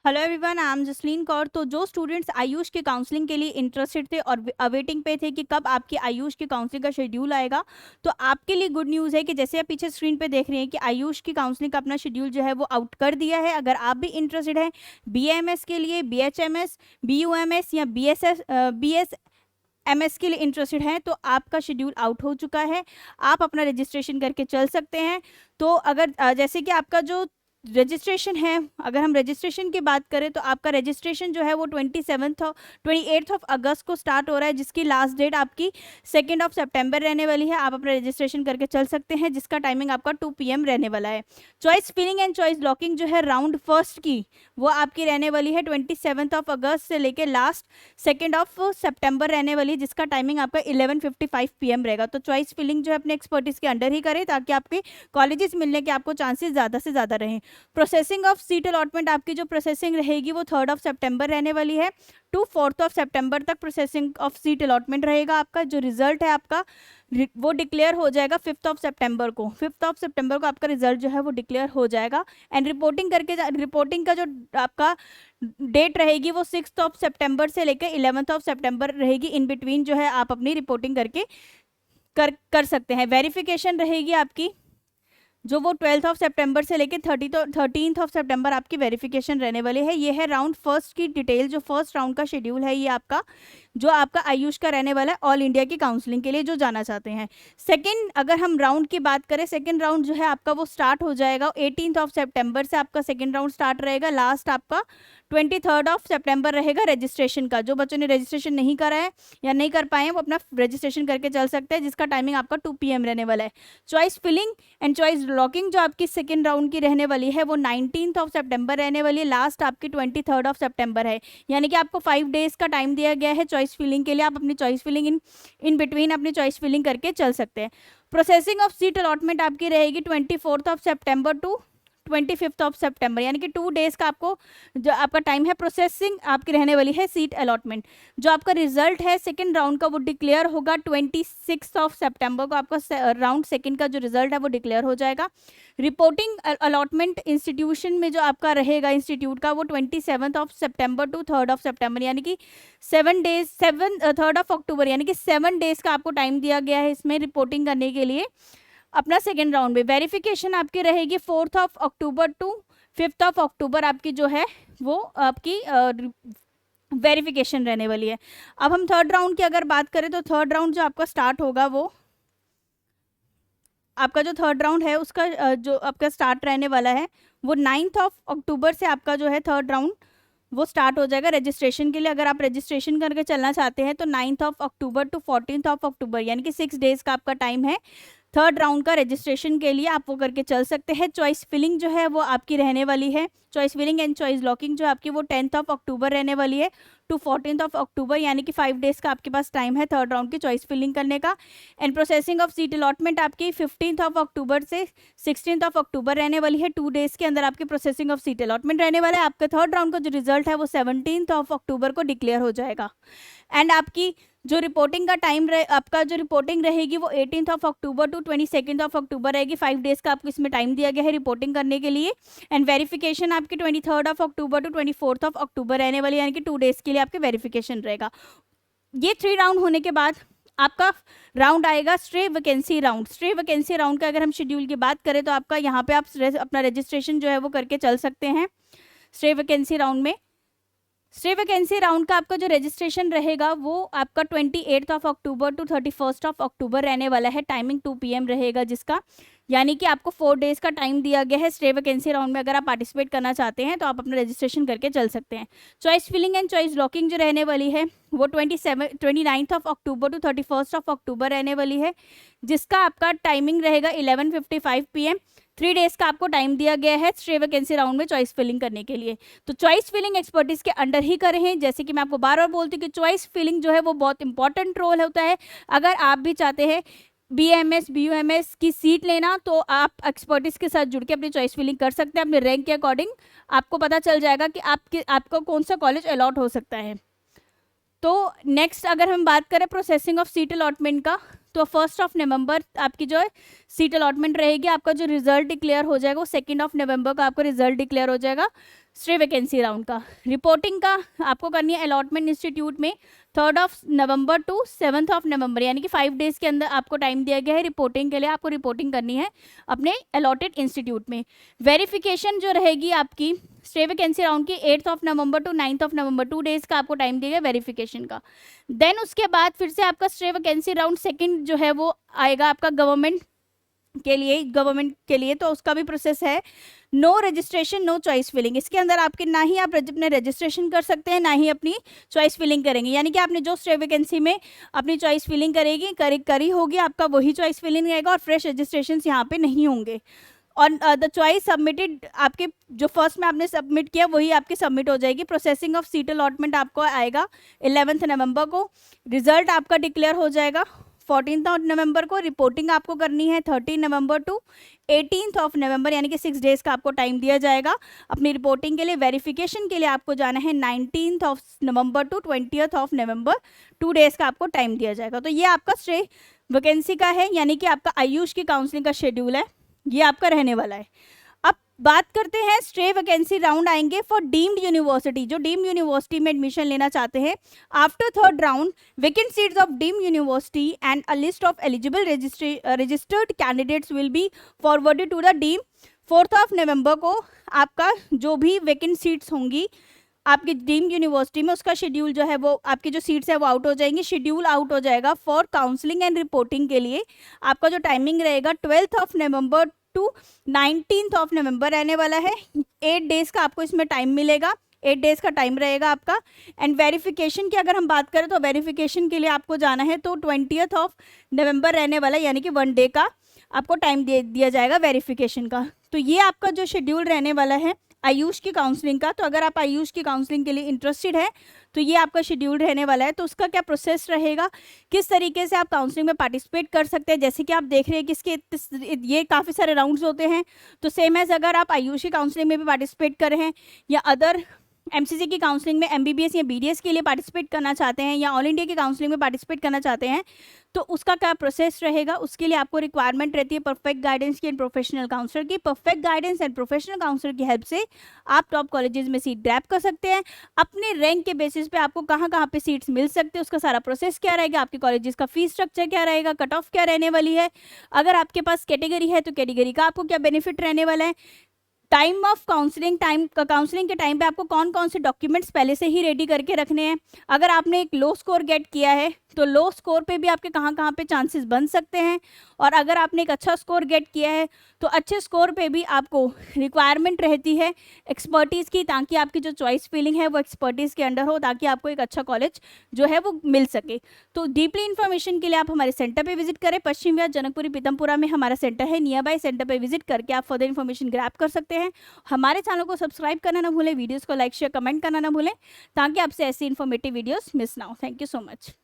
Hello everyone, I am Jasleen Kaur. तो जो students Ayush के काउंसलिंग के लिए इंटरेस्टेड थे और अवेटिंग पे थे कि कब आपकी आयुष की काउंसलिंग का शेड्यूल आएगा, तो आपके लिए गुड न्यूज़ है कि जैसे आप पीछे स्क्रीन पे देख रहे हैं कि आयुष की काउंसलिंग का अपना शेड्यूल जो है वो आउट कर दिया है। अगर आप भी इंटरेस्टेड हैं BAMS के लिए, BHMS, BUMS या BSMS के लिए इंटरेस्टेड हैं, तो आपका शेड्यूल आउट हो चुका है। आप अपना रजिस्ट्रेशन करके चल सकते हैं। तो अगर जैसे कि आपका जो रजिस्ट्रेशन है, अगर हम रजिस्ट्रेशन की बात करें तो आपका रजिस्ट्रेशन जो है वो 28 अगस्त को स्टार्ट हो रहा है, जिसकी लास्ट डेट आपकी 2 सितंबर रहने वाली है। आप अपना रजिस्ट्रेशन करके चल सकते हैं, जिसका टाइमिंग आपका 2 PM रहने वाला है। Choice filling and choice locking जो है राउंड फर्स्ट की, वो आपकी रहने वाली है 27 अगस्त से लेकर लास्ट 2 सितंबर रहने वाली है, जिसका टाइमिंग आपका 11:55 PM रहेगा। तो चॉइस फिलिंग जो है अपने एक्सपर्टीज के अंडर ही करें, ताकि आपके कॉलेजेस मिलने के आपको चांसेस ज़्यादा से ज़्यादा रहें। प्रोसेसिंग ऑफ सीट अलॉटमेंट, आपकी जो प्रोसेसिंग रहेगी वो 3 सितंबर रहने वाली है टू 4 सितंबर तक प्रोसेसिंग ऑफ सीट अलॉटमेंट रहेगा। आपका जो रिजल्ट है आपका वो डिक्लेयर हो जाएगा 5 सितंबर को। 5 सितंबर को आपका रिजल्ट जो है वो डिक्लेयर हो जाएगा। एंड रिपोर्टिंग का जो आपका डेट रहेगी वो 6 सितंबर से लेकर 11 सितंबर रहेगी। इन बिटवीन जो है आप अपनी रिपोर्टिंग करके कर सकते हैं। वेरिफिकेशन रहेगी आपकी जो वो 12 सितंबर से लेकर 13 सितंबर आपकी वेरिफिकेशन रहने वाली है। ये है राउंड फर्स्ट की डिटेल, जो फर्स्ट राउंड का शेड्यूल है ये आपका, जो आपका आयुष का रहने वाला है ऑल इंडिया की काउंसलिंग के लिए जो जाना चाहते हैं। सेकंड, अगर हम राउंड की बात करें, सेकंड राउंड जो है आपका वो स्टार्ट हो जाएगा 18 सितंबर से आपका सेकंड राउंड स्टार्ट रहेगा। लास्ट आपका 23 सितंबर रहेगा रजिस्ट्रेशन का। जो बच्चों ने रजिस्ट्रेशन नहीं करा है या नहीं कर पाए हैं वो अपना रजिस्ट्रेशन करके चल सकते हैं, जिसका टाइमिंग आपका 2 PM रहने वाला है। Choice filling and choice locking जो आपकी सेकेंड राउंड की रहने वाली है वो 19 सितंबर रहने वाली है। लास्ट आपकी 23 सितंबर है, यानी कि आपको 5 डेज का टाइम दिया गया है चॉइस फिलिंग के लिए। आप अपनी चॉइस फिलिंग इन बिटवीन अपनी चॉइस फिलिंग करके चल सकते हैं। प्रोसेसिंग ऑफ सीट अलॉटमेंट आपकी रहेगी 24 सितंबर टू 25 सितंबर, यानी कि 2 डेज का आपको जो आपका टाइम है। प्रोसेसिंग आपकी रहने वाली है सीट अलॉटमेंट। जो आपका रिजल्ट है सेकंड राउंड का वो डिक्लेयर होगा 26 सितंबर को। आपका राउंड सेकंड का जो रिजल्ट है वो डिक्लेयर हो जाएगा। रिपोर्टिंग अलॉटमेंट इंस्टीट्यूशन में जो आपका रहेगा इंस्टीट्यूट का, वो 27 सितंबर टू 3 सितंबर, यानी कि 3 अक्टूबर, यानी कि 7 डेज का आपको टाइम दिया गया है इसमें रिपोर्टिंग करने के लिए अपना सेकेंड राउंड में। वेरिफिकेशन आपकी रहेगी 4 अक्टूबर टू 5 अक्टूबर, आपकी जो है वो आपकी वेरिफिकेशन रहने वाली है। अब हम थर्ड राउंड की अगर बात करें तो थर्ड राउंड जो आपका स्टार्ट होगा वो आपका जो थर्ड राउंड है उसका जो आपका स्टार्ट रहने वाला है वो 9 अक्टूबर से आपका जो है थर्ड राउंड वो स्टार्ट हो जाएगा रजिस्ट्रेशन के लिए। अगर आप रजिस्ट्रेशन करके चलना चाहते हैं तो 9 अक्टूबर टू 14 अक्टूबर, यानी कि 6 डेज का आपका टाइम है थर्ड राउंड का रजिस्ट्रेशन के लिए। आप वो करके चल सकते हैं। चॉइस फिलिंग जो है वो आपकी रहने वाली है, choice filling and choice locking जो आपकी वो 10 अक्टूबर रहने वाली है टू 14 अक्टूबर, यानी कि 5 डेज का आपके पास टाइम है थर्ड राउंड की चॉइस फिलिंग करने का। And processing of seat allotment आपकी 15 अक्टूबर से 16 अक्टूबर रहने वाली है। 2 डेज के अंदर आपकी प्रोसेसिंग ऑफ सीट अलॉटमेंट रहने वाला है। आपका थर्ड राउंड का जो रिजल्ट है वो 17 अक्टूबर को डिक्लेयर हो जाएगा। एंड आपकी जो रिपोर्टिंग का टाइम आपका जो रिपोर्टिंग रहेगी वो 18 अक्टूबर टू 22 अक्टूबर रहेगी। 5 डेज का आपको इसमें टाइम दिया गया है रिपोर्टिंग करने के लिए। एंड वेरिफिकेशन आपकी 23 अक्टूबर टू 24 अक्टूबर रहने वाली, यानी कि 2 डेज के लिए आपके वेरिफिकेशन रहेगा। ये 3 राउंड होने के बाद आपका राउंड आएगा stray vacancy round. Stray vacancy round का अगर हम शेड्यूल की बात करें तो आपका यहाँ पे आप अपना रजिस्ट्रेशन जो है वो करके चल सकते हैं स्ट्रे वैकेंसी राउंड में। स्टे वैकेंसी राउंड का आपका जो रजिस्ट्रेशन रहेगा वो आपका 28 अक्टूबर टू 31 अक्टूबर रहने वाला है। टाइमिंग 2 PM रहेगा जिसका, यानी कि आपको 4 डेज का टाइम दिया गया है स्टे वैकेंसी राउंड में। अगर आप पार्टिसिपेट करना चाहते हैं तो आप अपना रजिस्ट्रेशन करके चल सकते हैं। Choice filling and choice locking जो रहने वाली है वो 29 अक्टूबर टू 31 अक्टूबर रहने वाली है, जिसका आपका टाइमिंग रहेगा 11:55 PM। 3 डेज का आपको टाइम दिया गया है स्ट्रे वैकेंसी राउंड में चॉइस फिलिंग करने के लिए। तो चॉइस फिलिंग एक्सपर्टीज के अंडर ही करें हैं। जैसे कि मैं आपको बार बार बोलती हूँ कि चॉइस फिलिंग जो है वो बहुत इंपॉर्टेंट रोल होता है। अगर आप भी चाहते हैं BAMS BUMS की सीट लेना तो आप एक्सपर्टीज के साथ जुड़ के अपनी चॉइस फिलिंग कर सकते हैं। अपने रैंक के अकॉर्डिंग आपको पता चल जाएगा कि आपको कौन सा कॉलेज अलॉट हो सकता है। तो नेक्स्ट अगर हम बात करें प्रोसेसिंग ऑफ सीट अलॉटमेंट का, तो 1 नवंबर आपकी जो है सीट अलॉटमेंट रहेगी। आपका जो रिजल्ट डिक्लेयर हो जाएगा वो 2 नवंबर को आपका रिजल्ट डिक्लेयर हो जाएगा स्ट्रे वैकेंसी राउंड का। रिपोर्टिंग का आपको करनी है अलॉटमेंट इंस्टीट्यूट में 3 नवंबर टू 7 नवंबर, यानी कि 5 डेज के अंदर आपको टाइम दिया गया है रिपोर्टिंग के लिए। आपको रिपोर्टिंग करनी है अपने अलॉटेड इंस्टीट्यूट में। वेरिफिकेशन जो रहेगी आपकी स्टे वैकेंसी राउंड की 8 नवंबर टू 9 नवंबर, 2 डेज का आपको टाइम दिया गया वेरिफिकेशन का। देन उसके बाद फिर से आपका स्टे वैकेंसी राउंड सेकंड जो है वो आएगा आपका गवर्नमेंट के लिए, तो उसका भी प्रोसेस है। No registration no choice filling, इसके अंदर आपके ना ही आप अपने रजिस्ट्रेशन कर सकते हैं, ना ही अपनी चॉइस फिलिंग करेंगे। यानी कि आपने जो स्टे वैकेंसी में अपनी चॉइस फिलिंग करी होगी, आपका वही चॉइस फिलिंग रहेगा और फ्रेश रजिस्ट्रेशन यहाँ पे नहीं होंगे। और द चॉइस सबमिटेड, आपके जो फर्स्ट में आपने सबमिट किया वही आपकी सबमिट हो जाएगी। प्रोसेसिंग ऑफ सीट अलॉटमेंट आपको आएगा 11 नवंबर को। रिजल्ट आपका डिक्लेयर हो जाएगा 14 नवंबर को। रिपोर्टिंग आपको करनी है 13 नवंबर टू 18 नवंबर, यानी कि 6 डेज का आपको टाइम दिया जाएगा अपनी रिपोर्टिंग के लिए। वेरिफिकेशन के लिए आपको जाना है 19 नवंबर टू 20 नवंबर, 2 डेज का आपको टाइम दिया जाएगा। तो ये आपका स्टे वैकेंसी का है, यानी कि आपका आयुष की काउंसलिंग का शेड्यूल है, ये आपका रहने वाला है। अब बात करते हैं स्टे वैकेंसी राउंड आएंगे फॉर डीम्ड यूनिवर्सिटी, जो डीम्ड यूनिवर्सिटी में एडमिशन लेना चाहते हैं। After third round vacant seats of deemed university and a list of eligible registered candidates will be forwarded to the deem. 4 नवंबर को आपका जो भी वैकेंट सीट्स होंगी आपकी डीम्ड यूनिवर्सिटी में, उसका शेड्यूल जो है वो आपकी जो सीट्स है वो आउट हो जाएंगी। शेड्यूल आउट हो जाएगा फॉर काउंसलिंग एंड रिपोर्टिंग के लिए। आपका जो टाइमिंग रहेगा 12 नवंबर टू 19 नवंबर रहने वाला है। 8 डेज का आपको इसमें टाइम मिलेगा, 8 डेज का टाइम रहेगा आपका। एंड वेरिफिकेशन की अगर हम बात करें तो वेरिफिकेशन के लिए आपको जाना है तो 20 नवंबर रहने वाला है, यानी कि 1 डे का आपको टाइम दिया जाएगा वेरिफिकेशन का। तो ये आपका जो शेड्यूल रहने वाला है आयुष की काउंसलिंग का। तो अगर आप आयुष की काउंसलिंग के लिए इंटरेस्टेड है तो ये आपका शेड्यूल रहने वाला है। तो उसका क्या प्रोसेस रहेगा, किस तरीके से आप काउंसलिंग में पार्टिसिपेट कर सकते हैं, जैसे कि आप देख रहे हैं कि इसके ये काफ़ी सारे राउंड्स होते हैं। तो सेम एज अगर आप आयुष की काउंसलिंग में भी पार्टिसिपेट कर रहे हैं या अदर एमसीसी की काउंसलिंग में एमबीबीएस या बीडीएस के लिए पार्टिसिपेट करना चाहते हैं या ऑल इंडिया की काउंसलिंग में पार्टिसिपेट करना चाहते हैं, तो उसका क्या प्रोसेस रहेगा। उसके लिए आपको रिक्वायरमेंट रहती है परफेक्ट गाइडेंस की एंड प्रोफेशनल काउंसलर की। Perfect guidance and professional counsellor की हेल्प से आप टॉप कॉलेजेस में सीट ग्रैब कर सकते हैं। अपने रैंक के बेसिस पे आपको कहाँ कहाँ पे सीट्स मिल सकते हैं, उसका सारा प्रोसेस क्या रहेगा, आपके कॉलेजेस का फीस स्ट्रक्चर क्या रहेगा, कट ऑफ क्या रहने वाली है। अगर आपके पास कैटेगरी है तो कैटेगरी का आपको क्या बेनिफिट रहने वाला है। टाइम ऑफ काउंसलिंग के टाइम पे आपको कौन कौन से डॉक्यूमेंट्स पहले से ही रेडी करके रखने हैं। अगर आपने एक लो स्कोर गेट किया है तो लो स्कोर पे भी आपके कहाँ कहाँ पे चांसेस बन सकते हैं, और अगर आपने एक अच्छा स्कोर गेट किया है तो अच्छे स्कोर पे भी आपको रिक्वायरमेंट रहती है एक्सपर्टीज़ की, ताकि आपकी जो चॉइस फिलिंग है वो एक्सपर्टीज़ के अंडर हो, ताकि आपको एक अच्छा कॉलेज जो है वो मिल सके। तो डीपली इन्फॉर्मेशन के लिए आप हमारे सेंटर पर विजिट करें। पश्चिम विहार जनकपुरी पीतमपुरा में हमारा सेंटर है। नियर बाय सेंटर पर विजिट करके आप फर्दर इन्फॉर्मेशन ग्रैब कर सकते हैं। हमारे चैनल को सब्सक्राइब करना ना भूलें, वीडियोस को लाइक शेयर कमेंट करना ना भूलें, ताकि आपसे ऐसी इन्फॉर्मेटिव वीडियोस मिस ना हो। Thank you so much.